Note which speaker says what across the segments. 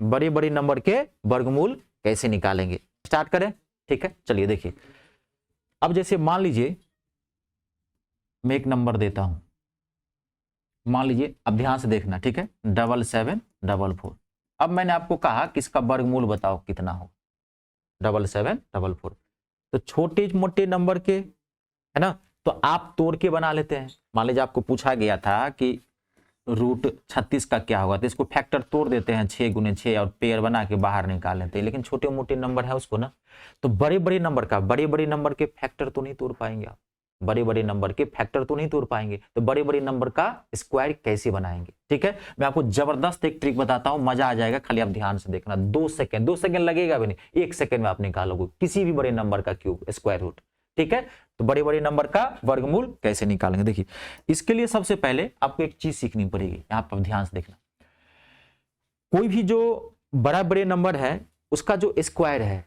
Speaker 1: बड़े बड़े नंबर के वर्गमूल कैसे निकालेंगे। स्टार्ट करें, ठीक है। चलिए देखिए, अब जैसे मान लीजिए मैं एक नंबर देता हूं, मान लीजिए, अब ध्यान से देखना, ठीक है, 7744। अब मैंने आपको कहा कि इसका वर्गमूल बताओ कितना हो, 7744। तो छोटे मोटे नंबर के, है ना, तो आप तोड़ के बना लेते हैं। मान लीजिए आपको पूछा गया था कि रूट 36 का क्या होगा, तो इसको फैक्टर तोड़ देते हैं, 6 गुने 6 और पेयर बना के बाहर निकाल लेते हैं। लेकिन छोटे मोटे नंबर है उसको ना, तो बड़े बड़े नंबर का, बड़े बड़े नंबर के फैक्टर तो नहीं तोड़ पाएंगे आप, बड़े बड़े नंबर के फैक्टर तो नहीं तोड़ पाएंगे। तो बड़े बड़े नंबर का स्क्वायर कैसे बनाएंगे, ठीक है। मैं आपको जबरदस्त एक ट्रिक बताता हूं, मजा आ जाएगा, खाली आप ध्यान से देखना। 2 सेकंड लगेगा भी नहीं, 1 सेकंड में आप निकालोगे किसी भी बड़े नंबर का क्यूब, स्क्वायर रूट, ठीक है। तो बड़े बड़े नंबर का वर्गमूल कैसे निकालेंगे, देखिए इसके लिए सबसे पहले आपको एक चीज सीखनी पड़ेगी, यहां पर ध्यान से देखना। कोई भी जो बड़ा बड़े नंबर है उसका जो स्क्वायर है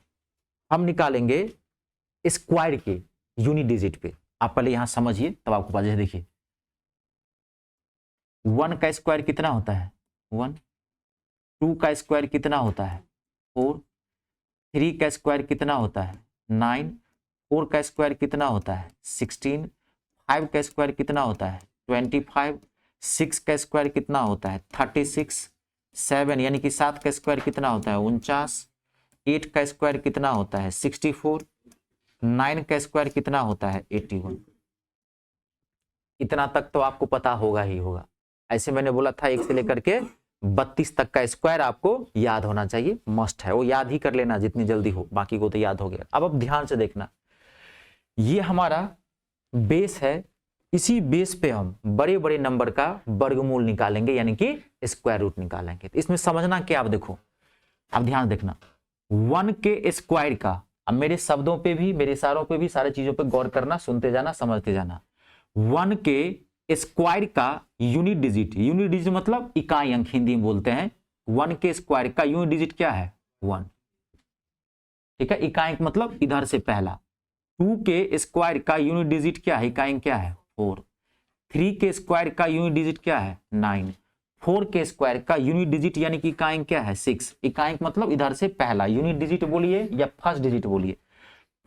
Speaker 1: हम निकालेंगे स्क्वायर के यूनिट डिजिट पे। आप पहले यहां समझिए तब आपको पता है। देखिए 1 का स्क्वायर कितना होता है 1, 2 का स्क्वायर कितना होता है 4, 3 का स्क्वायर कितना होता है 9, 4 का स्क्वायर कितना होता है 16, 5 का स्क्वायर कितना होता है 25, 6 का स्क्वायर कितना होता है 36, 7 यानी कि 7 का स्क्वायर कितना होता है 49, 8 का स्क्वायर कितना होता है 64, 9 का स्क्वायर कितना होता है 81। इतना तक तो आपको पता होगा ही होगा। ऐसे मैंने बोला था 1 से लेकर के 32 तक का स्क्वायर आपको याद होना चाहिए, मस्ट है, वो याद ही कर लेना जितनी जल्दी हो, बाकी को तो याद हो गया। अब ध्यान से देखना, ये हमारा बेस है, इसी बेस पे हम बड़े बड़े नंबर का वर्गमूल निकालेंगे, यानी कि स्क्वायर रूट निकालेंगे। तो इसमें समझना क्या, आप देखो, अब ध्यान देखना, 1 के स्क्वायर का, अब मेरे शब्दों पे भी, मेरे इशारों पे भी, सारी चीजों पे गौर करना, सुनते जाना, समझते जाना। 1 के स्क्वायर का यूनिट डिजिट मतलब इकाई अंक हिंदी में बोलते हैं। 1 के स्क्वायर का यूनिट डिजिट क्या है 1, ठीक है, इकाई अंक मतलब इधर से पहला। 2 के स्क्वायर का यूनिट डिजिट क्या है, इकाई अंक क्या है 4। 3 के स्क्वायर का यूनिट डिजिट क्या है 9। 4 के स्क्वायर का यूनिट डिजिट यानी कि इकाई अंक क्या है 6, इकाई अंक मतलब इधर से पहला, यूनिट डिजिट बोलिए या फर्स्ट डिजिट बोलिए।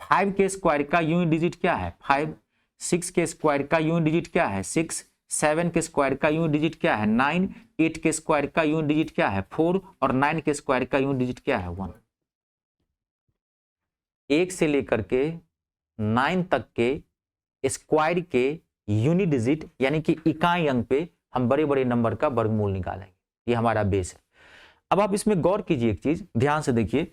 Speaker 1: 5 के स्क्वायर का यूनिट डिजिट क्या है 5। 6 के स्क्वायर का यूनिट डिजिट क्या है 6। 7 के स्क्वायर का यूनिट डिजिट क्या है 9। 8 के स्क्वायर का यूनिट डिजिट क्या है 4 और 9 के स्क्वायर का यूनिट डिजिट क्या है 1। 1 से लेकर के 9 तक के स्क्वायर के यूनिट डिजिट यानी कि इकाई अंक पे हम बड़े बड़े नंबर का वर्गमूल निकालेंगे, ये हमारा बेस है। अब आप इसमें गौर कीजिए, एक चीज ध्यान से देखिए,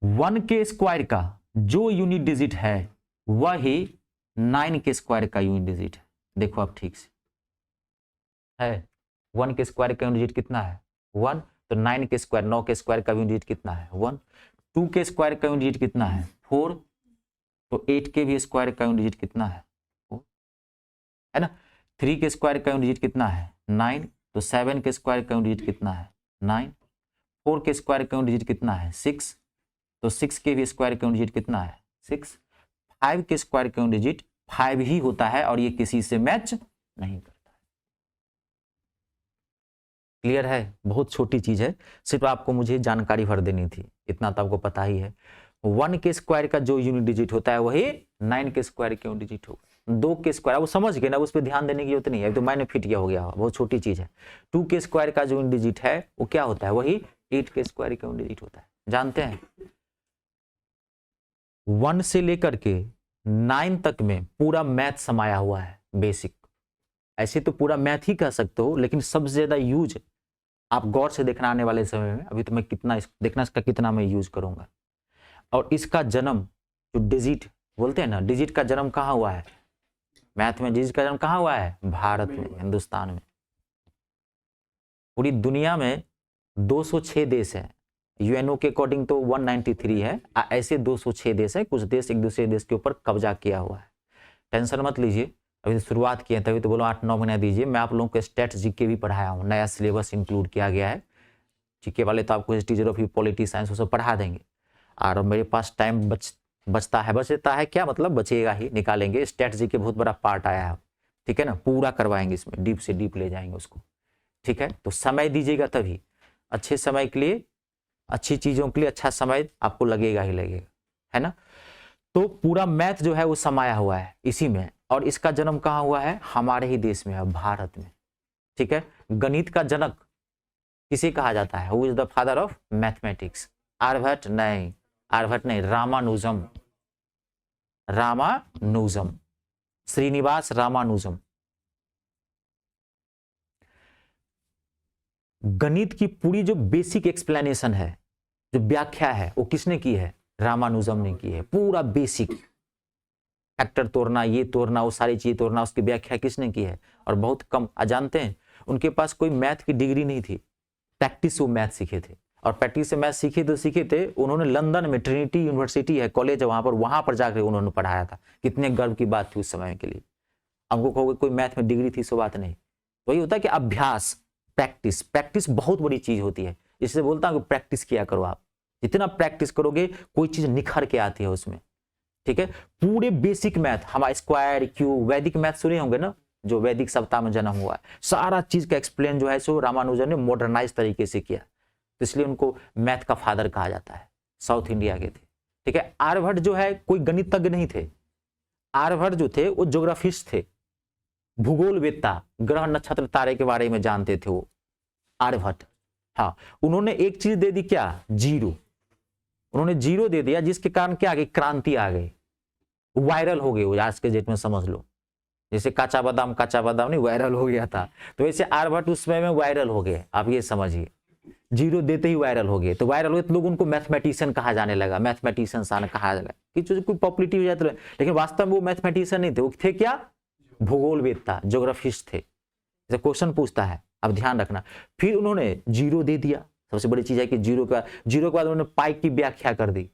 Speaker 1: 1 के स्क्वायर का जो यूनिट डिजिट है वही 9 के स्क्वायर का यूनिट डिजिट है। देखो आप ठीक से है, 1 के स्क्वायर का यूनिट डिजिट कितना है 1, तो 9 के स्क्वायर, 9 के स्क्वायर का यूनिट डिजिट कितना है 1। 2 के स्क्वायर का यूनिट डिजिट कितना है 4, तो 8 के भी स्क्वायर का यूनिट डिजिट कितना है 4, है ना। 3 के स्क्वायर का यूनिट डिजिट कितना है 9, तो 7 के स्क्वायर का यूनिट डिजिट कितना है 9। 4 के स्क्वायर का यूनिट डिजिट कितना है 6, तो 6 के भी स्क्वायर का यूनिट डिजिट कितना है 6। 5 के स्क्वायर का यूनिट डिजिट 5 ही होता है और ये किसी से मैच नहीं करता है। क्लियर है, बहुत छोटी चीज है, सिर्फ आपको मुझे जानकारी भर देनी थी, इतना तो आपको पता ही है। 1 के स्क्वायर का जो यूनिट डिजिट होता है वही 9 के स्क्वायर का यूनिट डिजिट होगा। 2 के स्क्वायर, वो समझ गए ना, उस पर ध्यान देने की जरूरत नहीं है, तो मैंने फिट किया हो गया, बहुत छोटी चीज है। 2 के स्क्वायर का जो यूनिट डिजिट है वो क्या होता है, वही 8 के स्क्वायर का यूनिट डिजिट होता है, जानते हैं। 1 से लेकर के 9 तक में पूरा मैथ समाया हुआ है, बेसिक। ऐसे तो पूरा मैथ ही कह सकते हो, लेकिन सबसे ज्यादा यूज आप गौर से देखना आने वाले समय में, अभी तो मैं कितना देखना, इसका कितना मैं यूज करूंगा। और इसका जन्म, जो डिजिट बोलते हैं ना, डिजिट का जन्म कहाँ हुआ है मैथ में, डिजिट का जन्म कहाँ हुआ है भारत में, हिंदुस्तान में। पूरी दुनिया में 206 देश हैं, यूएनओ के अकॉर्डिंग तो 193 है, ऐसे 206 देश है, कुछ देश एक दूसरे देश के ऊपर कब्जा किया हुआ है। टेंशन मत लीजिए, अभी तो शुरुआत किए, तभी तो बोलो 8-9 महीना दीजिए। मैं आप लोगों को स्टैट्स जीके भी पढ़ाया हूँ, नया सिलेबस इंक्लूड किया गया है। जीके वाले तो आपको हिस्ट्री, ज्योग्राफी, पॉलिटी, साइंस वो सब पढ़ा देंगे। और मेरे पास टाइम बचता है क्या मतलब, बचेगा ही, निकालेंगे। स्टैट्स जीके बहुत बड़ा पार्ट आया है, ठीक है ना, पूरा करवाएंगे, इसमें डीप से डीप ले जाएंगे उसको, ठीक है। तो समय दीजिएगा तभी, अच्छे समय के लिए, अच्छी चीजों के लिए अच्छा समय आपको लगेगा ही लगेगा, है ना। तो पूरा मैथ जो है वो समाया हुआ है इसी में, और इसका जन्म कहाँ हुआ है? हमारे ही देश में है, भारत में, ठीक है। गणित का जनक किसे कहा जाता है? Who is the father of mathematics? Aryabhatta नहीं, आर्यभट्ट नहीं, रामानुजम, रामानुजम, श्रीनिवास रामानुजम। गणित की पूरी जो बेसिक एक्सप्लेनेशन है, जो व्याख्या है, वो किसने की है? रामानुजम ने की है। पूरा बेसिक फैक्टर तोड़ना, ये तोड़ना, वो सारी चीज तोड़ना, उसकी व्याख्या किसने की है? और बहुत कम जानते हैं, उनके पास कोई मैथ की डिग्री नहीं थी, प्रैक्टिस से वो मैथ सीखे थे। और प्रैक्टिस से मैथ सीखे थे उन्होंने लंदन में, ट्रिनिटी यूनिवर्सिटी है, कॉलेज है वहां पर जाकर उन्होंने पढ़ाया था। कितने गर्व की बात थी उस समय के लिए। हमको कहोगे कोई मैथ में डिग्री थी, सो बात नहीं। वही होता है कि अभ्यास, प्रैक्टिस, प्रैक्टिस बहुत बड़ी चीज होती है। इससे बोलता हूँ कि प्रैक्टिस किया करो आप, जितना प्रैक्टिस करोगे कोई चीज निखर के आती है उसमें, ठीक है। पूरे बेसिक मैथ, हमारा स्क्वायर, क्यूब, वैदिक मैथ सुने होंगे ना, जो वैदिक सप्ताह में जन्म हुआ है, सारा चीज का एक्सप्लेन जो है सो रामानुजन ने मॉडर्नाइज तरीके से किया, तो इसलिए उनको मैथ का फादर कहा जाता है, साउथ इंडिया के थे, ठीक है। आर्यभट्ट जो है कोई गणितज्ञ नहीं थे, आर्यभट्ट जो थे वो ज्योग्राफिस्ट थे, भूगोलवेत्ता, ग्रह नक्षत्र तारे के बारे में जानते थे वो आर्यभट्ट। हाँ, उन्होंने एक चीज दे दी, क्या? जीरो। उन्होंने जीरो दे दिया, जिसके कारण क्या आ गई? क्रांति आ गई, वायरल हो गए वो आज के डेट में, समझ लो। जैसे काचा बादाम नहीं वायरल हो गया था, तो वैसे आर्यभट्ट उस समय में वायरल हो गए। आप ये समझिए, जीरो देते ही वायरल हो गए, तो वायरल हुए तो लोग उनको मैथमेटिशियन कहा जाने लगा, मैथमेटिशियन कहा लगा कि जो कोई पॉपुलरिटी हो जाती है। लेकिन वास्तव में वो मैथमेटिशियन नहीं थे, वो थे क्या? भूगोलवेत्ता, ज्योग्राफिस्ट थे। जैसे क्वेश्चन पूछता है, अब ध्यान रखना। फिर उन्होंने जीरो दे दिया, सबसे बड़ी चीज है कि जीरो के बाद उन्होंने पाई की व्याख्या कर दी।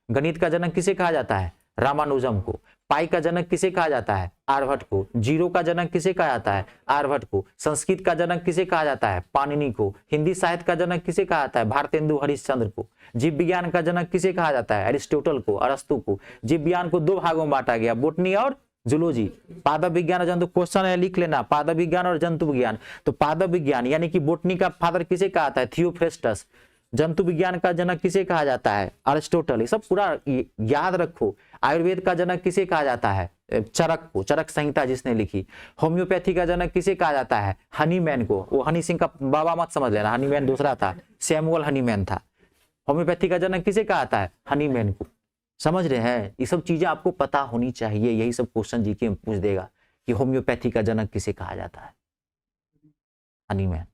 Speaker 1: गणित का जनक किसे कहा जाता है? रामानुजम को। पाई का जनक किसे कहा जाता है? आर्यभट्ट को। जीरो का जनक किसे कहा जाता है? आर्यभट्ट को। संस्कृत का जनक किसे कहा जाता है? पाणिनि को। हिंदी साहित्य का जनक किसे कहा जाता है? भारतेंदु हरिश्चंद्र को। जीव विज्ञान का जनक किसे कहा जाता है? अरिस्टोटल को, अरस्तु को। जीव विज्ञान को दो भागों में बांटा गया, बोटनी और जूलॉजी। पादप विज्ञान और जंतु, क्वेश्चन है लिख लेना, पादप विज्ञान और जंतु विज्ञान। तो पादप विज्ञान यानी कि बोटनी का फादर किसे कहा जाता है? थियोफ्रेस्टस। जंतु विज्ञान का जनक किसे कहा जाता है? अरिस्टोटल। ये सब पूरा याद रखो। आयुर्वेद का जनक किसे कहा जाता है? चरक को, चरक संहिता जिसने लिखी। होम्योपैथी का जनक किसे कहा जाता है? हनीमैन को। वो हनी सिंह का बाबा मत समझ लेना, हनीमैन दूसरा था, सैमुअल हनीमैन था। होम्योपैथी का जनक किसे कहा जाता है? हनीमैन को। समझ रहे हैं? ये सब चीजें आपको पता होनी चाहिए, यही सब क्वेश्चन जीके में पूछ देगा कि होम्योपैथी का जनक किसे कहा जाता है? हनीमैन।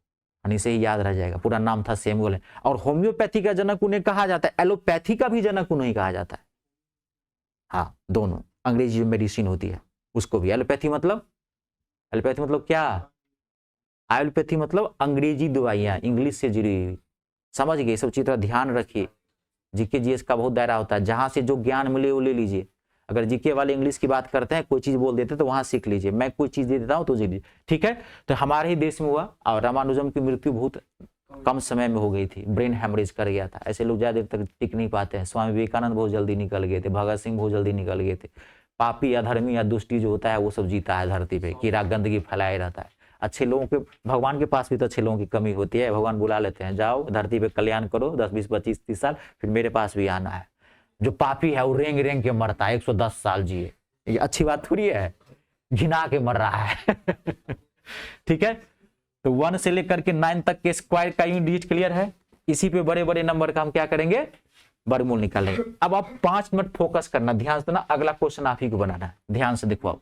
Speaker 1: हनी से ही याद रह जाएगा, पूरा नाम था सैमुअल। और होम्योपैथी का जनक उन्हें कहा जाता है, एलोपैथी का भी जनक उन्हें कहा जाता है। हाँ, दोनों। अंग्रेजी जो मेडिसिन होती है उसको भी एलोपैथी मतलब क्या? एलोपैथी मतलब अंग्रेजी दवाइयां, इंग्लिश से जुड़ी हुई। समझ गए? सब चीज ध्यान रखिए। जीके जीएस का बहुत दायरा होता है, जहां से जो ज्ञान मिले वो ले लीजिए। अगर जीके वाले इंग्लिश की बात करते हैं, कोई चीज बोल देते तो वहां सीख लीजिए, मैं कोई चीज दे देता हूं तो लीजिए, ठीक है। तो हमारे ही देश में हुआ, और रामानुजम की मृत्यु बहुत कम समय में हो गई थी, ब्रेन हेमरेज कर गया था। ऐसे लोग ज्यादा देर तक टिक नहीं पाते हैं। स्वामी विवेकानंद बहुत जल्दी निकल गए थे, भगत सिंह बहुत जल्दी निकल गए थे। पापी या धर्मी या दुष्टी जो होता है वो सब जीता है धरती पे, कीड़ा गंदगी फैलाए रहता है। अच्छे लोगों के, भगवान के पास भी तो अच्छे लोगों की कमी होती है। भगवान बुला लेते हैं, जाओ धरती पे कल्याण करो 10 20 25 30 साल, फिर मेरे पास भी आना है। जो पापी है वो रेंग रेंग के मरता है, 110 साल जिए, ये अच्छी बात थोड़ी है, घिना के मर रहा है। ठीक है, तो 1 से लेकर के 9 तक के स्क्वायर का यूनिट डिजिट क्लियर है। इसी पे बड़े बड़े नंबर का हम क्या करेंगे? वर्गमूल निकालेंगे। अब आप 5 मिनट फोकस करना, ध्यान से देना, अगला क्वेश्चन आप ही को बनाना है। ध्यान से देखो आप,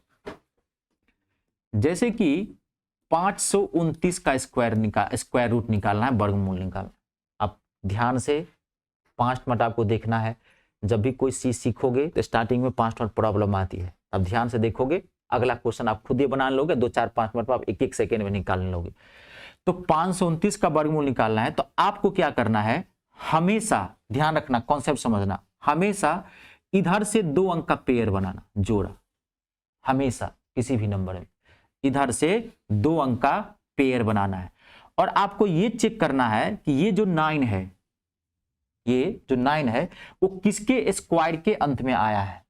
Speaker 1: जैसे कि 529 का स्क्वायर रूट निकालना है, वर्गमूल निकालना। आप ध्यान से 5 मिनट आपको देखना है। जब भी कोई चीज सीखोगे तो स्टार्टिंग में 5 मिनट प्रॉब्लम आती है। अब ध्यान से देखोगे, अगला क्वेश्चन आप खुद ही बना लोगे, 2 4 5 मिनट में आप 1 1 सेकेंड में निकाल लोगे। तो 529 का वर्गमूल निकालना है, तो आपको क्या करना है? हमेशा ध्यान रखना, कॉन्सेप्ट समझना, हमेशा इधर से 2 अंक का पेयर बनाना, जोड़ा। हमेशा किसी भी नंबर में इधर से 2 अंक का पेयर बनाना है। और आपको ये चेक करना है कि ये जो 9 है, ये जो 9 है वो किसके स्क्वायर के अंत में आया है।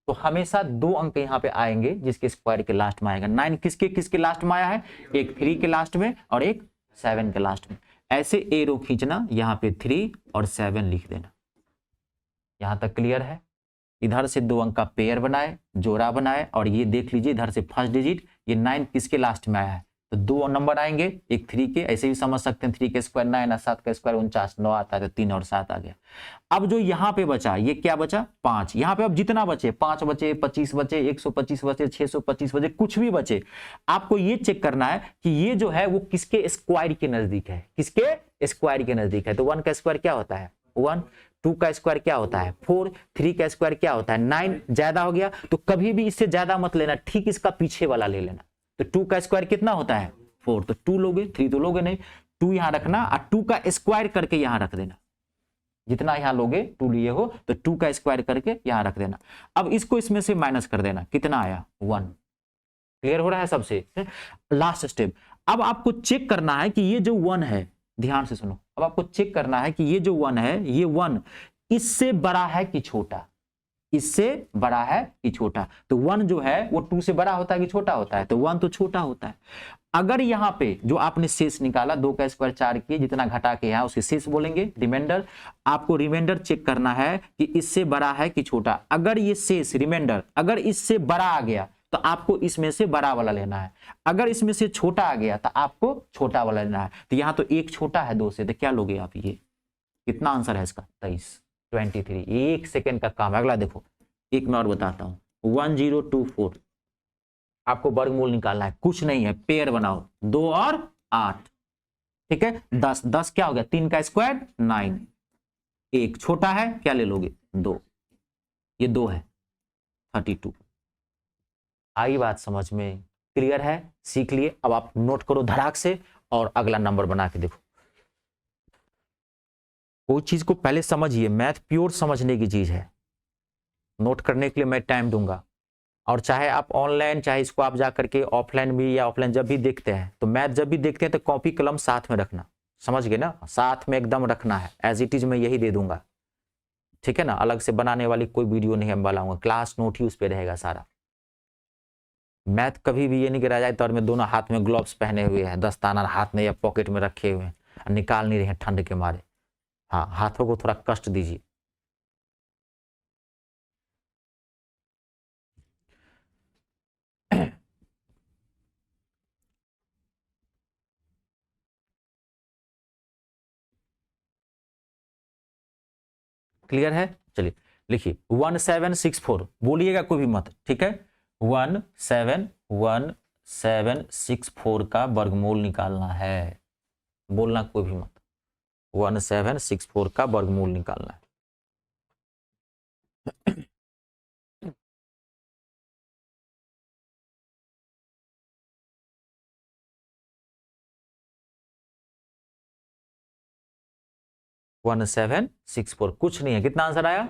Speaker 1: तो हमेशा 2 अंक यहां पे आएंगे जिसके स्क्वायर के लास्ट में आएगा। 9 किसके लास्ट में आया है? एक 3 के लास्ट में और एक 7 के लास्ट में। ऐसे एरो खींचना, यहाँ पे 3 और 7 लिख देना। यहां तक क्लियर है? इधर से 2 अंक का पेयर बनाए, जोड़ा बनाए, और ये देख लीजिए इधर से फर्स्ट डिजिट, ये 9 किसके लास्ट में आया है, तो 2 नंबर आएंगे, एक 3 के, ऐसे भी समझ सकते हैं 3 के स्क्वायर 9 और 7 का स्क्वायर 49, 9 आता है तो 3 और 7 आ गया। अब जो यहाँ पे बचा, ये क्या बचा, 5। यहाँ पे अब जितना बचे, 5 बचे, 25 बचे, 125 बचे, 625 बचे, कुछ भी बचे, आपको ये चेक करना है कि ये जो है वो किसके स्क्वायर के नजदीक है, किसके स्क्वायर के नजदीक है। तो 1 का स्क्वायर क्या होता है 1, 2 का स्क्वायर क्या होता है 4, 3 का स्क्वायर क्या होता है 9, ज्यादा हो गया तो कभी भी इससे ज्यादा मत लेना, ठीक इसका पीछे वाला ले लेना। तो 2 का स्क्वायर कितना होता है 4, तो 2 लोगे, 3 तो लोगे नहीं, 2 यहां रखना और 2 का स्क्वायर करके यहां रख देना। जितना यहां लोगे 2 लिए हो तो 2 का स्क्वायर करके यहां रख देना। अब इसको इसमें से माइनस कर देना, कितना आया 1। क्लियर हो रहा है सबसे? लास्ट स्टेप, अब आपको चेक करना है कि ये जो 1 है, ध्यान से सुनो, अब आपको चेक करना है कि ये जो 1 है, ये 1 इससे बड़ा है कि छोटा, इससे बड़ा है कि छोटा। तो 1 जो है वो 2 से बड़ा होता है कि छोटा होता है, तो 1 तो छोटा होता है। अगर यहां पे जो आपने शेष निकाला 2 का स्क्वायर 4 किए, जितना घटा के यहां उसे शेष बोलेंगे, रिमाइंडर। आपको रिमाइंडर चेक करना है कि इससे बड़ा है कि छोटा। अगर ये शेष रिमाइंडर अगर इससे बड़ा आ गया तो आपको इसमें से बड़ा वाला लेना है, अगर इसमें से छोटा आ गया तो आपको छोटा वाला लेना है। तो यहां तो एक छोटा है 2 से, तो क्या लोगे आप, ये कितना आंसर है इसका 23। 1 सेकेंड का काम है। अगला देखो, एक मैं और बताता हूं, 1024 आपको वर्गमूल निकालना है, कुछ नहीं है, पेयर बनाओ, 2 और 8, ठीक है, 10, 10 क्या हो गया 3 का स्क्वायर 9, एक छोटा है क्या ले लोगे 2, ये 2 है 32। आई बात समझ में? क्लियर है? सीख लिए? अब आप नोट करो धड़ाक से और अगला नंबर बना के देखो। कोई चीज को पहले समझिए, मैथ प्योर समझने की चीज है, नोट करने के लिए मैं टाइम दूंगा। और चाहे आप ऑनलाइन, चाहे इसको आप जा करके ऑफलाइन भी या ऑफलाइन जब भी देखते हैं, तो मैथ जब भी देखते हैं तो कॉपी कलम साथ में रखना, समझ गए ना, साथ में एकदम रखना है, एज इट इज मैं यही दे दूंगा, ठीक है ना, अलग से बनाने वाली कोई वीडियो नहीं हम बनाऊंगा, क्लास नोट ही उस पर रहेगा सारा। मैथ कभी भी ये नहीं गिरा जाए तो में दोनों हाथ में ग्लव्स पहने हुए हैं, दस्ताना हाथ में या पॉकेट में रखे हुए हैं, निकाल नहीं रहे हैं ठंड के मारे। हाँ, हाथों को थोड़ा कष्ट दीजिए। क्लियर है? चलिए लिखिए 1764, बोलिएगा कोई भी मत, ठीक है। 1764 का वर्गमूल निकालना है, बोलना कोई भी मत, 1764 का वर्गमूल निकालना है। वन 1764, कुछ नहीं है, कितना आंसर आया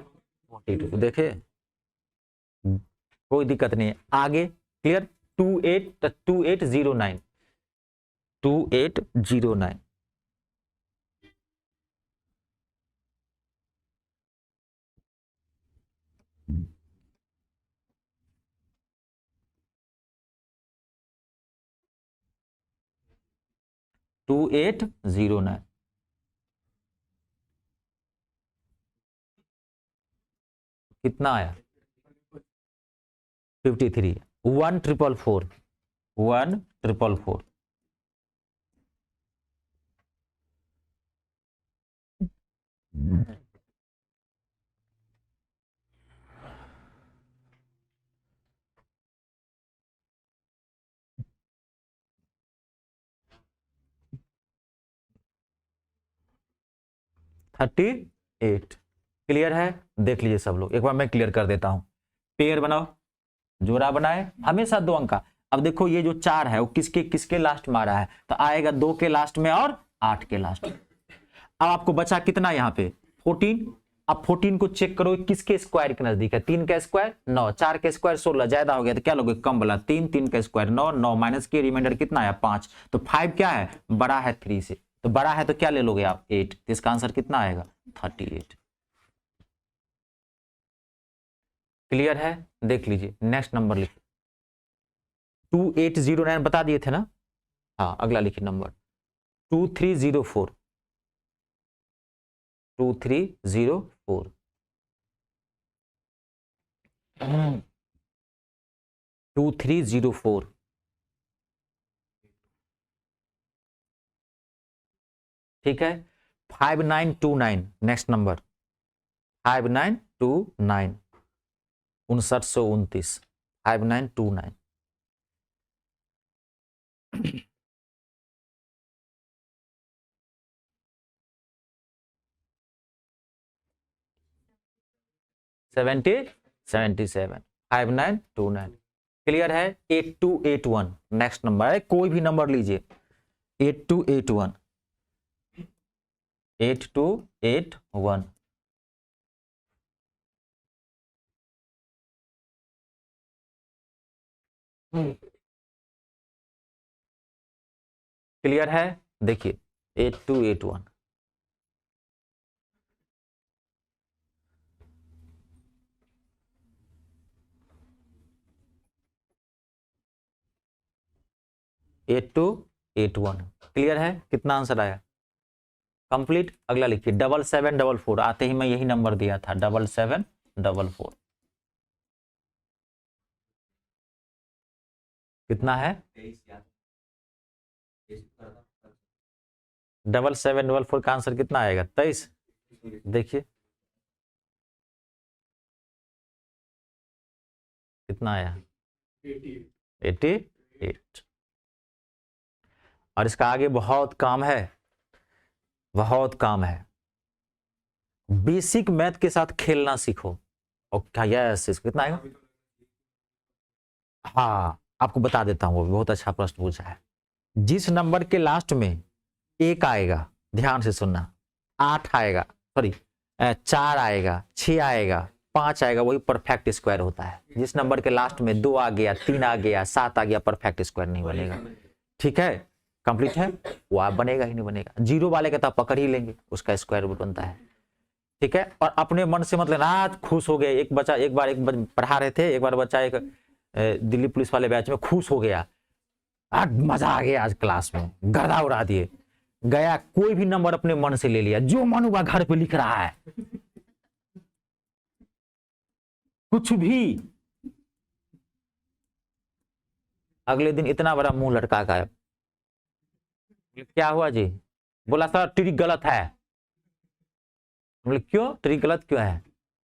Speaker 1: 42। देखे कोई दिक्कत नहीं है, आगे क्लियर। 2809 2809 2809 कितना आया 53। 1444 1444 38। क्लियर है? देख लीजिए सब लोग, एक बार मैं क्लियर कर देता हूं। पेयर बनाओ, जोड़ा बनाए, हमेशा 2 अंक का। अब देखो ये जो 4 है वो किसके किसके लास्ट में आ रहा है, तो आएगा 2 के लास्ट में और 8 के लास्ट में। अब आपको बचा कितना यहाँ पे 14। अब 14 को चेक करो किसके स्क्वायर के नजदीक है, 3 का स्क्वायर 9, 4 का स्क्वायर 16, ज्यादा हो गया तो क्या लोगे कम वाला 3, 3 का स्क्वायर 9, 9 माइनस के रिमाइंडर कितना आया 5, तो 5 क्या है बड़ा है 3 से, तो बड़ा है तो क्या ले लोगे आप 8, तो इसका आंसर कितना आएगा 38। क्लियर है? देख लीजिए नेक्स्ट नंबर लिखिए, 2809 बता दिए थे ना। हाँ, अगला लिखिए नंबर 2304। 2304 2304 ठीक है। 5929 नेक्स्ट नंबर 5929 5929 5929 77 5929 क्लियर है। 8281 नेक्स्ट नंबर है, कोई भी नंबर लीजिए। 8281 8281 क्लियर है। देखिए 8281 8281 क्लियर है। कितना आंसर आया? कंप्लीट। अगला लिखिए 7744 आते ही मैं यही नंबर दिया था 7744 कितना है? 7744 का आंसर कितना आएगा? 23। देखिए कितना आया? 88। और इसका आगे बहुत काम है, बहुत काम है। बेसिक मैथ के साथ खेलना सीखो। और क्या यस इसको कितना आएगा? हाँ आपको बता देता हूं, वो बहुत अच्छा प्रश्न पूछा है। जिस नंबर के लास्ट में 1 आएगा, ध्यान से सुनना, 8 आएगा, सॉरी 4 आएगा, 6 आएगा, 5 आएगा, वही परफेक्ट स्क्वायर होता है। जिस नंबर के लास्ट में 2 आ गया, 3 आ गया, 7 आ गया, परफेक्ट स्क्वायर नहीं बनेगा। ठीक है, कंप्लीट है, वो आप बनेगा ही नहीं बनेगा। जीरो वाले का तो आप पकड़ ही लेंगे, उसका स्क्वायर रूट बनता है। ठीक है, और अपने मन से मत लेना आज खुश हो गए। एक बार पढ़ा रहे थे, एक बार बच्चा एक दिल्ली पुलिस वाले बैच में खुश हो गया, आज मजा आ गया, आज क्लास में गर्दा उड़ा दिए, गया कोई भी नंबर अपने मन से ले लिया, जो मन हुआ घर पे लिख रहा है, कुछ भी। अगले दिन इतना बड़ा मुंह लटका का, क्या हुआ जी? बोला सर ट्रिक गलत है। बोले क्यों ट्रिक गलत क्यों है?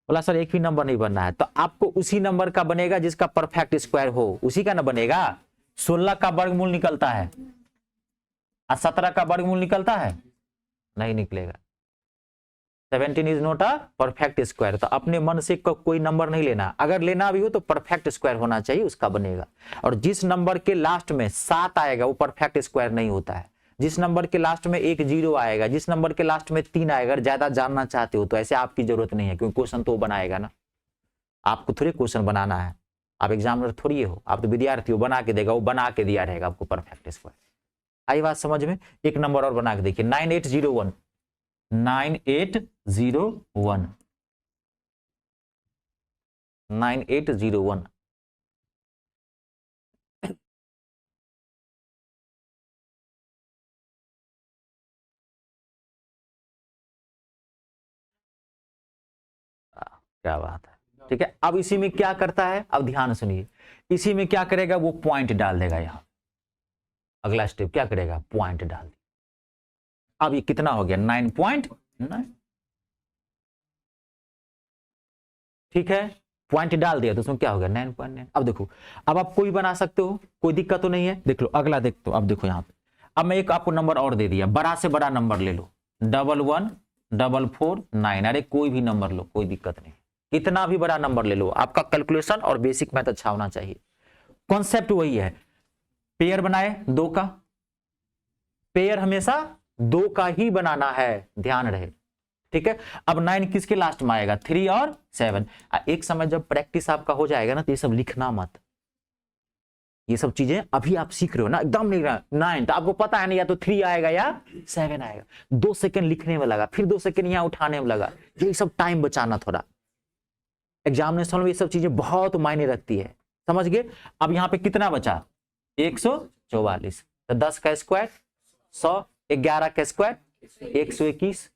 Speaker 1: बोला सर एक भी नंबर नहीं बनना है। तो आपको उसी नंबर का बनेगा जिसका परफेक्ट स्क्वायर हो, उसी का ना बनेगा। 16 का वर्गमूल निकलता है और 17 का वर्गमूल निकलता है? नहीं निकलेगा। 17 is not a perfect square. तो अपने मन से कोई नंबर नहीं लेना, अगर लेना भी हो तो परफेक्ट स्क्वायर होना चाहिए, उसका बनेगा। और जिस नंबर के लास्ट में 7 आएगा वो परफेक्ट स्क्वायर नहीं होता है। जिस नंबर के लास्ट में 1 0 आएगा, जिस नंबर के लास्ट में 3 आएगा, अगर ज्यादा जानना चाहते हो तो ऐसे आपकी जरूरत नहीं है, क्योंकि क्वेश्चन तो वो बनाएगा ना, आपको थोड़ी क्वेश्चन बनाना है। आप एग्जामिनर थोड़ी हो, आप तो विद्यार्थी हो, बना के देगा, वो बना के दिया रहेगा आपको परफेक्ट स्क्वायर। आई बात समझ में? एक नंबर और बना के देखिए 9801 9801 9801 क्या बात है। ठीक है, अब इसी में क्या करता है, अब ध्यान सुनिए, इसी में क्या करेगा, वो पॉइंट डाल देगा। यहां अगला स्टेप क्या करेगा, पॉइंट डाल देगा। अब ये कितना हो गया, 9.9। ठीक है, पॉइंट डाल दिया तो उसमें क्या हो गया, 9.9। अब देखो, अब आप कोई बना सकते हो, कोई दिक्कत तो नहीं है। देख लो अगला, देख तो अब देखो यहाँ पे, अब मैं एक आपको नंबर और दे दिया, बड़ा से बड़ा नंबर ले लो, 114449। अरे कोई भी नंबर लो, कोई दिक्कत नहीं, कितना भी बड़ा नंबर ले लो, आपका कैलकुलेशन और बेसिक मैथ अच्छा होना चाहिए। कॉन्सेप्ट वही है, पेयर बनाए 2 का, पेयर हमेशा 2 का ही बनाना है, ध्यान रहे। ठीक है, अब 9 किसके लास्ट में आएगा, 3 और 7। एक समय जब प्रैक्टिस आपका हो जाएगा ना तो ये सब लिखना मत, ये सब चीजें अभी आप सीख रहे हो ना, एकदम लिख रहा है 9 तो आपको पता है ना, या तो 3 आएगा या 7 आएगा। 2 सेकंड लिखने में लगा, फिर 2 सेकंड यहाँ उठाने में लगा, ये सब टाइम बचाना थोड़ा। एग्जामिनेशन में ये सब चीजें बहुत मायने रखती है, समझ गए? अब यहाँ पे कितना बचा, 144। तो 10 का स्क्वायर 100, 11 का स्क्वायर 121,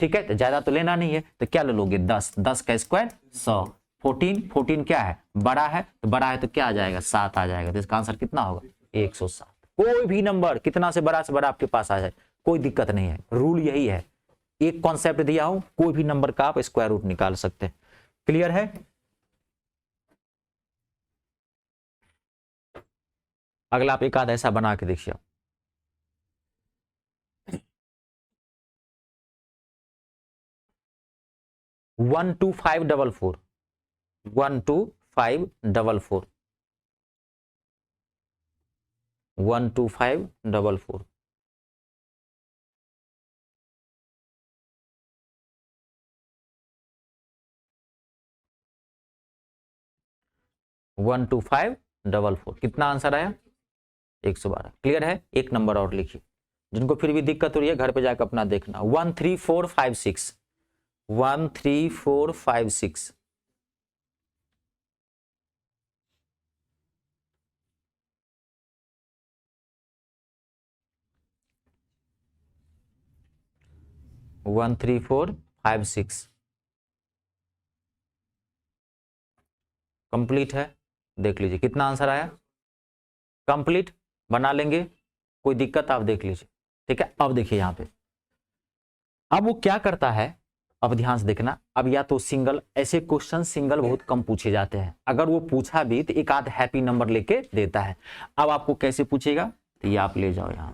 Speaker 1: ठीक है, तो ज्यादा तो लेना नहीं है, तो क्या ले लोगे 10, 10 का स्क्वायर 100, 14, 14 क्या है बड़ा है, तो बड़ा है तो क्या आ जाएगा 7 आ जाएगा, तो इसका आंसर कितना होगा 107। कोई भी नंबर कितना से बड़ा आपके पास आ जाए कोई दिक्कत नहीं है, रूल यही है, एक कॉन्सेप्ट दिया हूं कोई भी नंबर का आप स्क्वायर रूट निकाल सकते हैं। क्लियर है? अगला आप एक आध ऐसा बना के देखिए, 12544, 12544, 12544, 12544, कितना आंसर आया 112। क्लियर है? एक नंबर और लिखिए, जिनको फिर भी दिक्कत हो रही है घर पे जाकर अपना देखना, 13456, 13456, 13456 कंप्लीट है, देख लीजिए कितना आंसर आया, कंप्लीट बना लेंगे, कोई दिक्कत आप देख लीजिए। ठीक है, अब देखिए यहां पे, अब वो क्या करता है, अब ध्यान से देखना, अब या तो सिंगल, ऐसे क्वेश्चन सिंगल बहुत कम पूछे जाते हैं, अगर वो पूछा भी तो एक आध हैप्पी नंबर लेके देता है। अब आपको कैसे पूछेगा, तो ये आप ले जाओ यहां,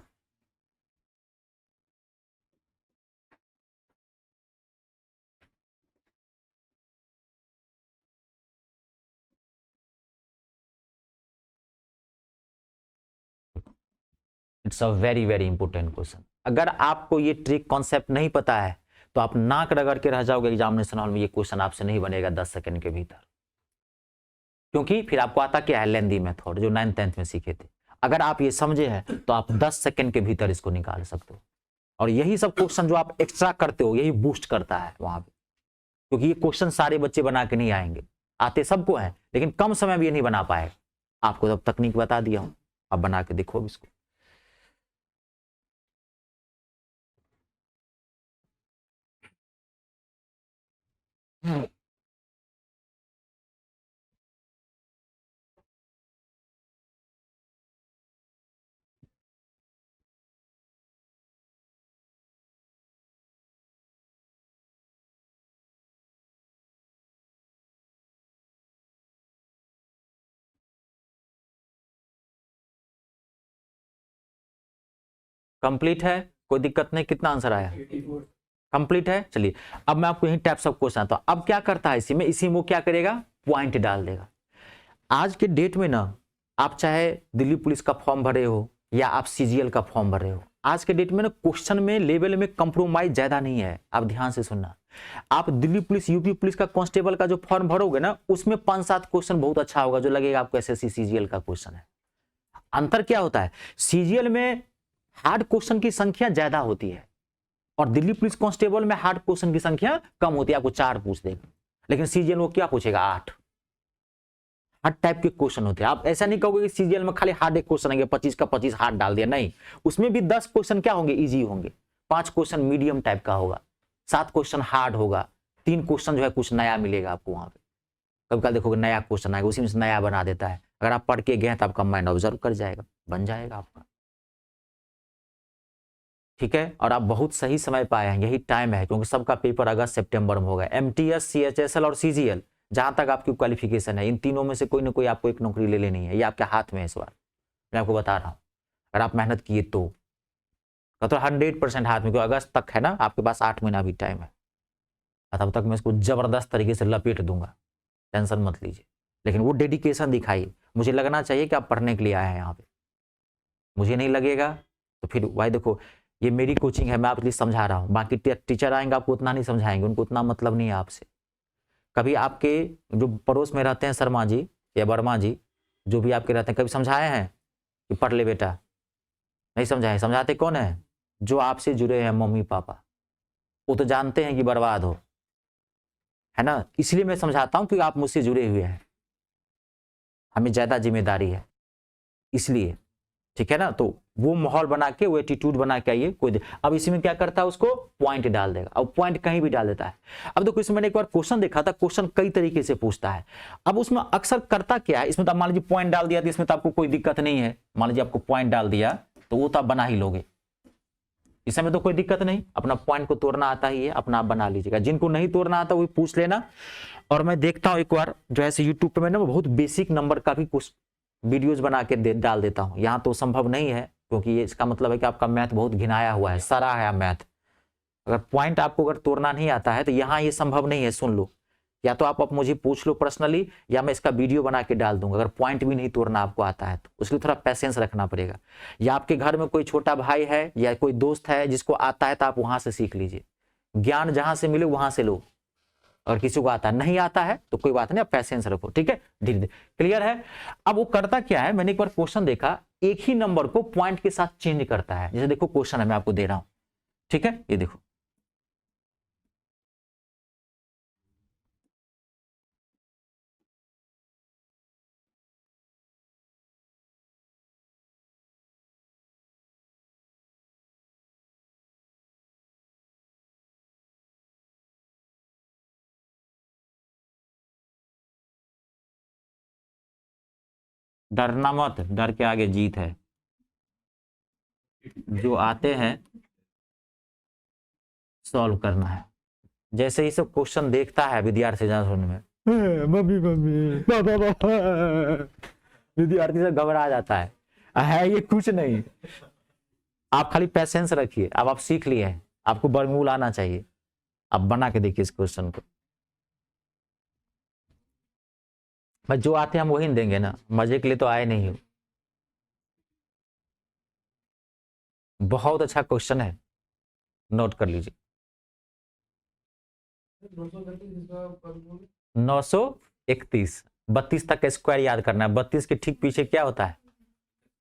Speaker 1: it's a very very important question. अगर आपको ये ट्रिक कॉन्सेप्ट नहीं पता है तो आप नाक रगड़ के रह जाओगे एग्जामिनेशन हॉल में, ये क्वेश्चन आपसे नहीं बनेगा 10 सेकंड के भीतर, क्योंकि फिर आपको आता क्या है लेंदी मेथड जो 9th 10th में सीखे थे। अगर आप ये समझे हैं तो आप 10 सेकंड के भीतर इसको निकाल सकते हो, और यही सब क्वेश्चन जो आप एक्स्ट्रा करते हो यही बूस्ट करता है वहां पे, क्योंकि ये क्वेश्चन सारे बच्चे बना के नहीं आएंगे, आते सबको है लेकिन कम समय में ये नहीं बना पाएगा। आपको तब तकनीक बता दिया हूं, अब बना के देखो इसको। कंप्लीट है, कोई दिक्कत नहीं, कितना आंसर आया कंप्लीट है। चलिए अब मैं आपको यही टाइप्स ऑफ क्वेश्चन आता हूं, अब क्या करता है इसी में वो क्या करेगा पॉइंट डाल देगा। आज के डेट में ना, आप चाहे दिल्ली पुलिस का फॉर्म भरे हो या आप सीजीएल का फॉर्म भर रहे हो, आज के डेट में ना क्वेश्चन में लेवल में कंप्रोमाइज ज्यादा नहीं है। आप ध्यान से सुनना, आप दिल्ली पुलिस यूपी पुलिस का कांस्टेबल का जो फॉर्म भरोगे ना, उसमें 5-7 क्वेश्चन बहुत अच्छा होगा जो लगेगा आपको एसएससी सीजीएल का क्वेश्चन है। अंतर क्या होता है, सीजीएल में हार्ड क्वेश्चन की संख्या ज्यादा होती है और दिल्ली पुलिस कांस्टेबल में हार्ड क्वेश्चन की संख्या कम होती है, आपको 4 पूछ देगा, लेकिन सीजीएल वो क्या पूछेगा 8। हार्ड टाइप के क्वेश्चन होते हैं। आप ऐसा नहीं कहोगे कि सीजीएल में खाली हार्ड एक क्वेश्चन है 25 का 25 हार्ड डाल दिया, नहीं, उसमें भी 10 क्वेश्चन क्या होंगे इजी होंगे, 5 क्वेश्चन मीडियम टाइप का होगा, 7 क्वेश्चन हार्ड होगा, 3 क्वेश्चन जो है कुछ नया मिलेगा आपको वहां पे। कभी कभी देखोगे नया क्वेश्चन आएगा उसी में से नया बना देता है, अगर आप पढ़ के गए तो आपका माइंड ऑब्जर्व कर जाएगा, बन जाएगा आपका। ठीक है, और आप बहुत सही समय पाए हैं, यही टाइम है, क्योंकि सबका पेपर अगस्त सितंबर में होगा। एमटीएस, सीएचएसएल और सीजीएल, जहां तक आपकी क्वालिफिकेशन है, इन तीनों में से कोई ना कोई आपको एक नौकरी ले लेनी है, ये आपके हाथ में है इस बार, मैं आपको बता रहा हूं, अगर आप मेहनत किए तो 100% हाथ में, क्योंकि अगस्त तक है ना आपके पास, 8 महीना भी टाइम है, तब तक मैं इसको जबरदस्त तरीके से लपेट दूंगा, टेंशन मत लीजिए। लेकिन वो डेडिकेशन दिखाइए, मुझे लगना चाहिए कि आप पढ़ने के लिए आए हैं यहाँ पे, मुझे नहीं लगेगा तो फिर भाई देखो ये मेरी कोचिंग है, मैं आपके लिए समझा रहा हूँ, बाकी टीचर आएंगे आपको उतना नहीं समझाएंगे, उनको उतना मतलब नहीं है आपसे। कभी आपके जो पड़ोस में रहते हैं शर्मा जी या वर्मा जी, जो भी आपके रहते हैं, कभी समझाए हैं कि पढ़ ले बेटा, नहीं समझाए। समझाते कौन है, जो आपसे जुड़े हैं मम्मी पापा, वो तो जानते हैं कि बर्बाद हो, है ना, इसलिए मैं समझाता हूँ क्योंकि आप मुझसे जुड़े हुए हैं, हमें ज्यादा जिम्मेदारी है इसलिए, ठीक है ना। तो वो माहौल बना के, वो एटीट्यूड बना के आइए। अब इसमें क्या करता है, उसको पॉइंट डाल देगा। अब पॉइंट कहीं भी डाल देता है। अब देखो इसमें मैंने एक बार क्वेश्चन देखा था, क्वेश्चन कई तरीके से पूछता है। अब उसमें अक्सर करता क्या है, इसमें तो मान लीजिए पॉइंट डाल दिया तो इसमें तो आपको कोई दिक्कत नहीं है। मान लीजिए आपको पॉइंट डाल दिया तो वो तो आप बना ही लोगे, इसमें तो कोई दिक्कत नहीं। अपना पॉइंट को तोड़ना आता ही है, अपना आप बना लीजिएगा। जिनको नहीं तोड़ना आता वही पूछ लेना। और मैं देखता हूँ एक बार जो है यूट्यूब पे, मैंने बहुत बेसिक नंबर का भी कुछ वीडियोज बना के डाल देता हूँ। यहाँ तो संभव नहीं है, क्योंकि ये इसका मतलब है कि आपका मैथ बहुत घिनाया हुआ है, सरा है मैथ। अगर पॉइंट आपको अगर तोड़ना नहीं आता है तो यहाँ ये संभव नहीं है। सुन लो, या तो आप मुझे पूछ लो पर्सनली, या मैं इसका वीडियो बना के डाल दूंगा। अगर पॉइंट भी नहीं तोड़ना आपको आता है तो उसके लिए थोड़ा पेशेंस रखना पड़ेगा। या आपके घर में कोई छोटा भाई है या कोई दोस्त है जिसको आता है तो आप वहां से सीख लीजिए। ज्ञान जहां से मिले वहां से लो। और किसी को आता है, नहीं आता है तो कोई बात नहीं, आप पेशेंस रखो, ठीक है, धीरे धीरे। क्लियर है। अब वो करता क्या है, मैंने एक बार क्वेश्चन देखा, एक ही नंबर को पॉइंट के साथ चेंज करता है। जैसे देखो क्वेश्चन है, मैं आपको दे रहा हूं, ठीक है, ये देखो। डरना मत, डर के आगे जीत है। जो आते हैं सॉल्व करना है। जैसे ही सब क्वेश्चन देखता है विद्यार्थी सुनने में, मम्मी मम्मी पापा पापा, विद्यार्थी से घबरा जाता है ये कुछ नहीं। आप खाली पेशेंस रखिए। अब आप सीख लिए हैं, आपको बर्मूल आना चाहिए। आप बना के देखिए इस क्वेश्चन को। मैं जो आते हैं हम वही देंगे ना, मजे के लिए तो आए नहीं हो। बहुत अच्छा क्वेश्चन है, नोट कर लीजिए। 931, 32 तक का स्क्वायर याद करना है। 32 के ठीक पीछे क्या होता है,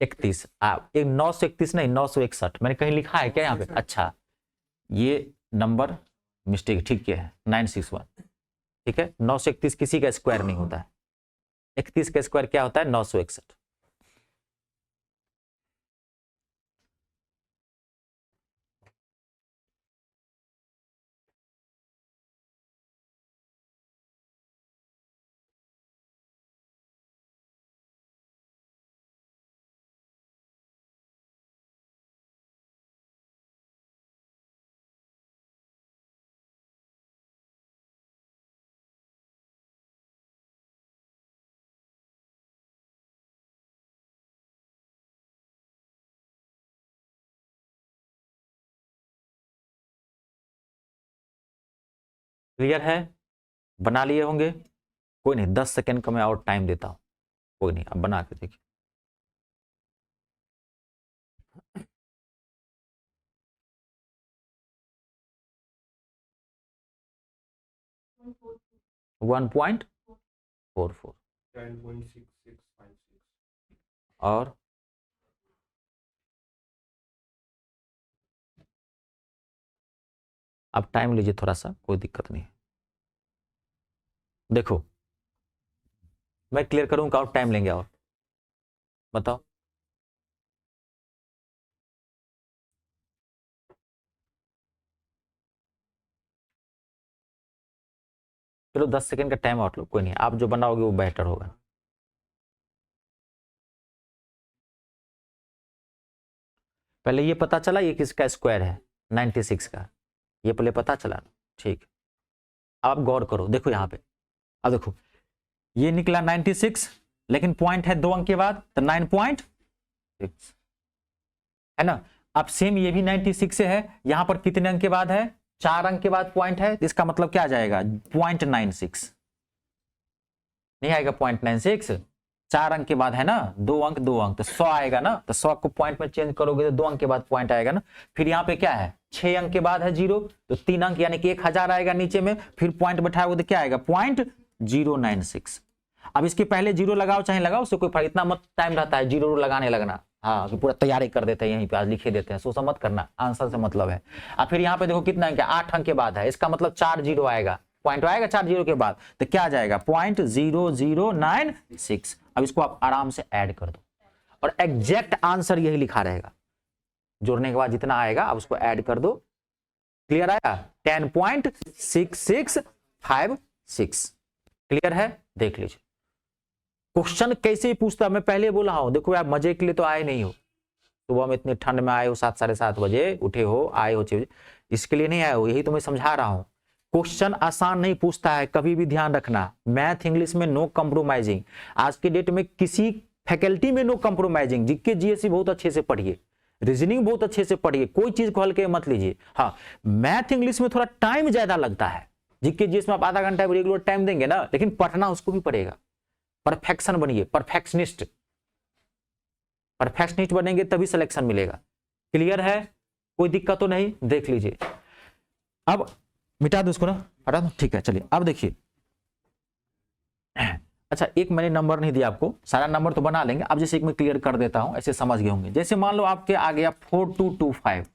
Speaker 1: 31। एक 931 नहीं, 961 मैंने कहीं लिखा है क्या यहाँ पे? अच्छा, ये नंबर मिस्टेक, ठीक है, 961, ठीक है। 931 किसी का स्क्वायर नहीं होता है। 31 का स्क्वायर क्या होता है, 961। क्लियर है, बना लिए होंगे। कोई नहीं, 10 सेकंड का मैं और टाइम देता हूं, कोई नहीं, अब बना के देखिए। वन पॉइंट 44 और अब टाइम लीजिए थोड़ा सा, कोई दिक्कत नहीं। देखो मैं क्लियर करूंगा और टाइम लेंगे, और बताओ। चलो 10 सेकंड का टाइम आउट लो, कोई नहीं, आप जो बनाओगे वो बेहतर होगा। पहले ये पता चला ये किसका स्क्वायर है, 96 का, ये पहले पता चला, ठीक। अब आप गौर करो, देखो यहाँ पे, अब देखो ये निकला 96, लेकिन पॉइंट है 2 अंक के बाद, तो 9.6 है ना। अब सेम ये भी 96 से है, यहां पर कितने अंक के बाद है, 4 अंक के बाद पॉइंट है, इसका मतलब क्या आ जाएगा, 0.96 नहीं आएगा, 0.96 4 अंक के बाद है ना, 2 अंक 2 अंक, तो 100 आएगा ना। तो 100 को पॉइंट में चेंज करोगे तो 2 अंक के बाद पॉइंट आएगा ना। फिर यहाँ पे क्या है, 6 अंक के बाद है 0, तो 3 अंक यानी कि 1000 आएगा नीचे में। फिर पॉइंट बैठाओगे तो क्या आएगा, 0.096। अब इसके पहले 0 लगाओ चाहे लगाओ, उससे कोई फर्क, इतना मत टाइम रहता है 0 लगाने लगना। हाँ, कि पूरा तैयारी कर देते हैं, यहीं पे आज लिखे देते हैं, सोचा मत करना, आंसर से मतलब है। अब फिर यहाँ पे देखो कितना अंक है, 8 अंक के बाद है, इसका मतलब 4 0 आएगा, पॉइंट आएगा 4 0 के बाद, तो क्या आ जाएगा, 0.0096। अब इसको आप आराम से ऐड कर दो और एग्जैक्ट आंसर यही लिखा रहेगा। जोड़ने के बाद जितना आएगा अब उसको ऐड कर दो, क्लियर आया 10.6656। क्लियर है, देख लीजिए क्वेश्चन कैसे पूछता, मैं पहले बोला हूं, देखो आप मजे के लिए तो आए नहीं हो, सुबह में इतने ठंड में आए हो, 7 साढ़े 7 बजे उठे हो, आए हो 6 बजे, इसके लिए नहीं आए हो, यही तो मैं समझा रहा हूं। क्वेश्चन आसान नहीं पूछता है, कभी भी ध्यान रखना, मैथ इंग्लिश में नो कंप्रोमाइजिंग, आज के डेट में किसी फैकल्टी में नो कंप्रोमाइजिंग। जीके जीएससी बहुत अच्छे से पढ़िए, रीजनिंग बहुत अच्छे से पढ़िए, कोई चीज को हल्के मत लीजिए। हाँ, मैथ इंग्लिश में थोड़ा टाइम ज्यादा लगता है, जीके जीएस में आप आधा घंटा रेगुलर टाइम देंगे ना, लेकिन पढ़ना उसको भी पड़ेगा। परफेक्शन बनिए, परफेक्शनिस्ट, परफेक्शनिस्ट बनेंगे तभी सिलेक्शन मिलेगा। क्लियर है, कोई दिक्कत तो नहीं, देख लीजिए। अब मिटा दो उसको ना, हटा दो, ठीक है। चलिए अब देखिए, अच्छा एक मैंने नंबर नहीं दिया आपको, सारा नंबर तो बना लेंगे, अब जैसे एक मैं क्लियर कर देता हूं, ऐसे समझ गए होंगे। जैसे मान लो आपके आ गया 4225,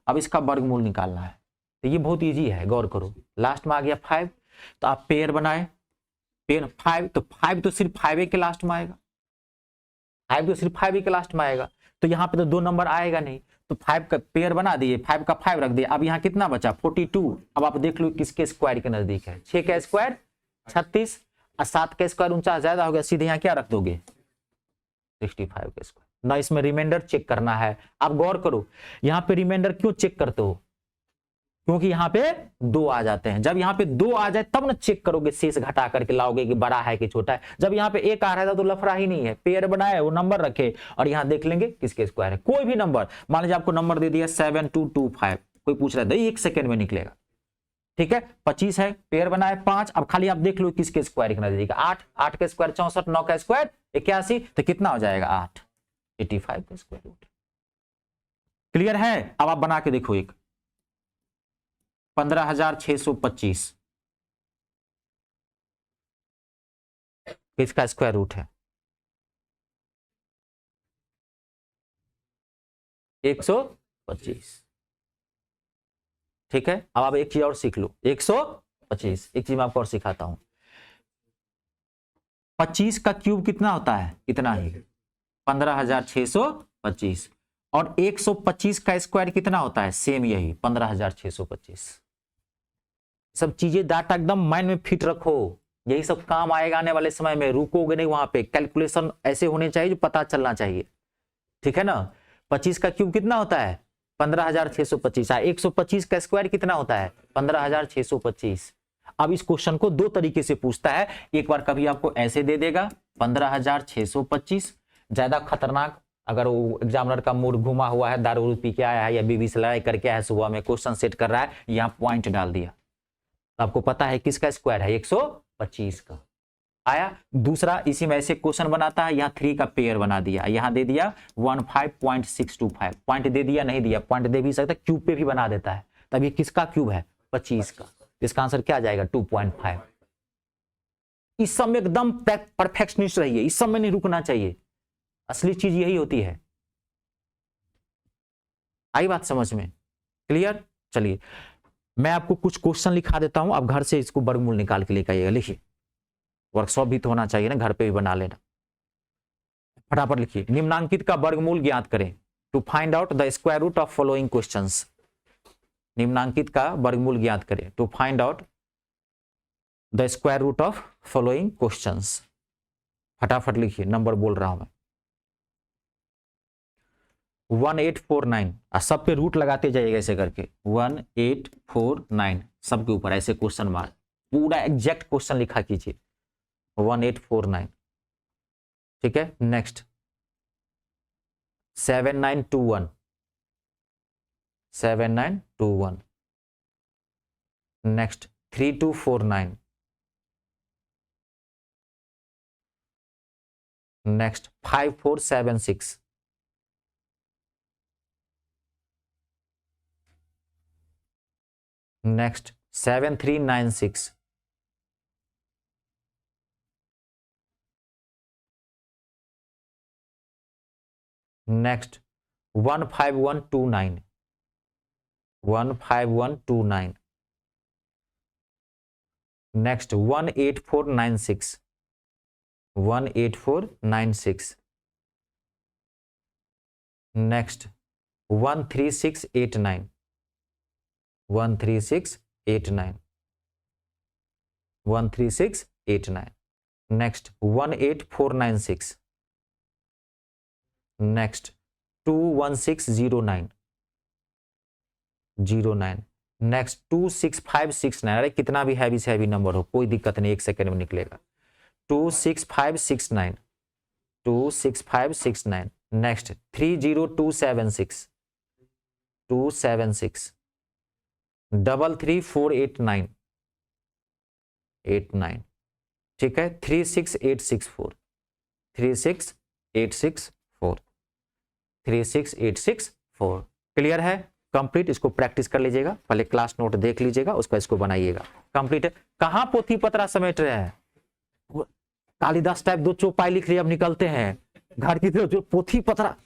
Speaker 1: अब इसका वर्गमूल निकालना है, तो ये बहुत इजी है, गौर करो। लास्ट में आ गया 5, तो आप पेयर बनाए, पेयर 5, तो 5 तो सिर्फ 5 के लास्ट में आएगा, 5 तो सिर्फ 5 के लास्ट में आएगा, तो यहाँ पे तो 2 नंबर आएगा नहीं, तो 5 का पेयर बना दिए, 5 का 5 रख दिए। अब यहाँ कितना बचा 42, अब आप देख लो किसके स्क्वायर के नजदीक है, 6 का स्क्वायर 36 और 7 का स्क्वायर 49 ज्यादा हो गया, सीधे यहाँ क्या रख दोगे 65 का स्क्वायर ना, इसमें रिमाइंडर चेक करना है। आप गौर करो यहाँ पे रिमाइंडर क्यों चेक करते हो, क्योंकि यहाँ पे 2 आ जाते हैं, जब यहाँ पे 2 आ जाए तब ना चेक करोगे, शेष घटा करके लाओगे कि बड़ा है कि छोटा है। जब यहाँ पे 1 आ रहा था तो लफड़ा ही नहीं है, पेयर बनाए वो नंबर रखे और यहाँ देख लेंगे किसके स्क्वायर है, कोई भी नंबर। मान लीजिए आपको नंबर दे दिया 7225, कोई पूछ रहा है 1 सेकंड में निकलेगा, ठीक है। 25 है, पेयर बनाए 5, अब खाली आप देख लो किसके स्क्वायर के नजदीक, 8 का स्क्वायर 64, 9 का स्क्वायर 81, तो कितना हो जाएगा 8, 85 का स्क्वायर रूट। क्लियर है, अब आप बना के देखो, एक 15,625 किसका स्क्वायर रूट है 125, ठीक है। अब आप एक चीज और सीख लो, 125, एक चीज मैं आपको और सिखाता हूं, 25 का क्यूब कितना होता है, इतना ही 15,625, और 125 का स्क्वायर कितना होता है, सेम यही 15,625। सब चीजें डाटा एकदम माइंड में फिट रखो, यही सब काम आएगा आने वाले समय में, रुकोगे नहीं, वहां पे कैलकुलेशन ऐसे होने चाहिए जो पता चलना चाहिए, ठीक है ना। 25 का क्यूब कितना होता है 15,625, 125 का स्क्वायर कितना होता है 15,625। अब इस क्वेश्चन को 2 तरीके से पूछता है, एक बार कभी आपको ऐसे दे देगा 15,625, ज्यादा खतरनाक, अगर वो एग्जामिनर का मूड घुमा हुआ है, दारू पी के आया है या बीवी से लड़ाई करके आया है, सुबह में क्वेश्चन सेट कर रहा है, यहाँ पॉइंट डाल दिया, आपको पता है किसका स्क्वायर है 125 का आया। दूसरा इसी में ऐसे क्वेश्चन बनाता है, यहाँ 3 का पेयर बना दिया, यहाँ दे दिया 15.625, पॉइंट दे दिया, नहीं दिया पॉइंट दे भी सकता, क्यूब पे भी बना देता है, तब ये किसका क्यूब है 25 का, इसका आंसर क्या आ जाएगा 2.5। इस सब में एकदम परफेक्शनिस्ट रहिए, इस सब में नहीं रुकना चाहिए, असली चीज यही होती है। आई बात समझ में, क्लियर। चलिए मैं आपको कुछ क्वेश्चन लिखा देता हूं, आप घर से इसको वर्गमूल निकाल के लेकर आइएगा, लिखिए, वर्कशॉप भी तो होना चाहिए ना, घर पे भी बना लेना, फटाफट लिखिए। निम्नांकित का वर्गमूल ज्ञात करें, to find out the square root of following questions. निम्नांकित का वर्गमूल ज्ञात करें, to find out the square root of following questions. फटाफट लिखिए, नंबर बोल रहा हूं मैं 1849, सब पे रूट लगाते जाइएगा ऐसे करके, 1849 सबके ऊपर ऐसे क्वेश्चन मार्क, पूरा एग्जैक्ट क्वेश्चन लिखा कीजिए 1849, ठीक है। Next 7921, 7921, next 3249, next 5476, next 7396, next 15129, 15129, next 18496, 18496, next 13689 13689 13689 next 18496 next 21609 09 next 26569 अरे कितना भी हैवी से हैवी नंबर हो कोई दिक्कत नहीं, 1 सेकंड में निकलेगा। 26569 26569 नेक्स्ट 30276 276 33489 89 ठीक है 36864 36864 36864 क्लियर है कंप्लीट। इसको प्रैक्टिस कर लीजिएगा, पहले क्लास नोट देख लीजिएगा, उसका इसको बनाइएगा। कंप्लीट है। कहां पोथी पत्रा समेट रहे हैं, कालिदास टाइप 2 चौपाई लिख रही, अब निकलते हैं घर की तरफ जो पोथी पत्रा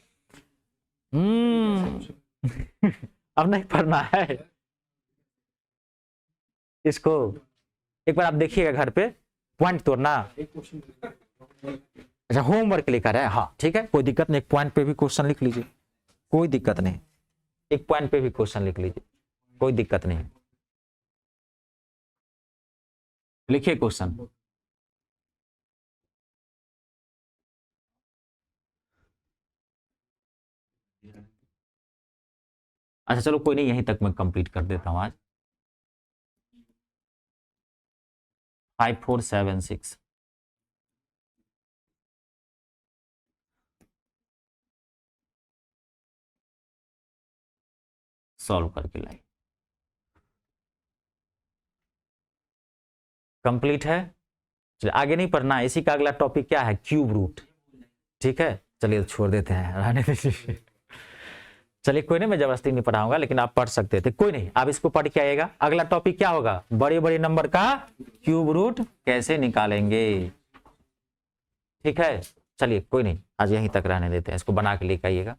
Speaker 1: अब नहीं पढ़ना है इसको। एक बार आप देखिएगा घर पे, पॉइंट तोड़ना। अच्छा होमवर्क लिखा है, हाँ ठीक है कोई दिक्कत नहीं, एक पॉइंट पे भी क्वेश्चन लिख लीजिए, कोई दिक्कत नहीं, एक पॉइंट पे भी क्वेश्चन लिख लीजिए, कोई दिक्कत नहीं। लिखिए क्वेश्चन। अच्छा चलो कोई नहीं, यहीं तक मैं कंप्लीट कर देता हूं आज। 5476 सॉल्व करके लाई। कंप्लीट है। चलिए आगे नहीं पढ़ना, इसी का अगला टॉपिक क्या है, क्यूब रूट। ठीक है चलिए छोड़ देते हैं, रहने दीजिए। चलिए कोई नहीं, मैं जबरदस्ती नहीं पढ़ाऊंगा, लेकिन आप पढ़ सकते थे, कोई नहीं आप इसको पढ़ के आइएगा। अगला टॉपिक क्या होगा, बड़े बड़े नंबर का क्यूब रूट कैसे निकालेंगे। ठीक है चलिए कोई नहीं, आज यहीं तक रहने देते हैं, इसको बना के लेकर आइएगा।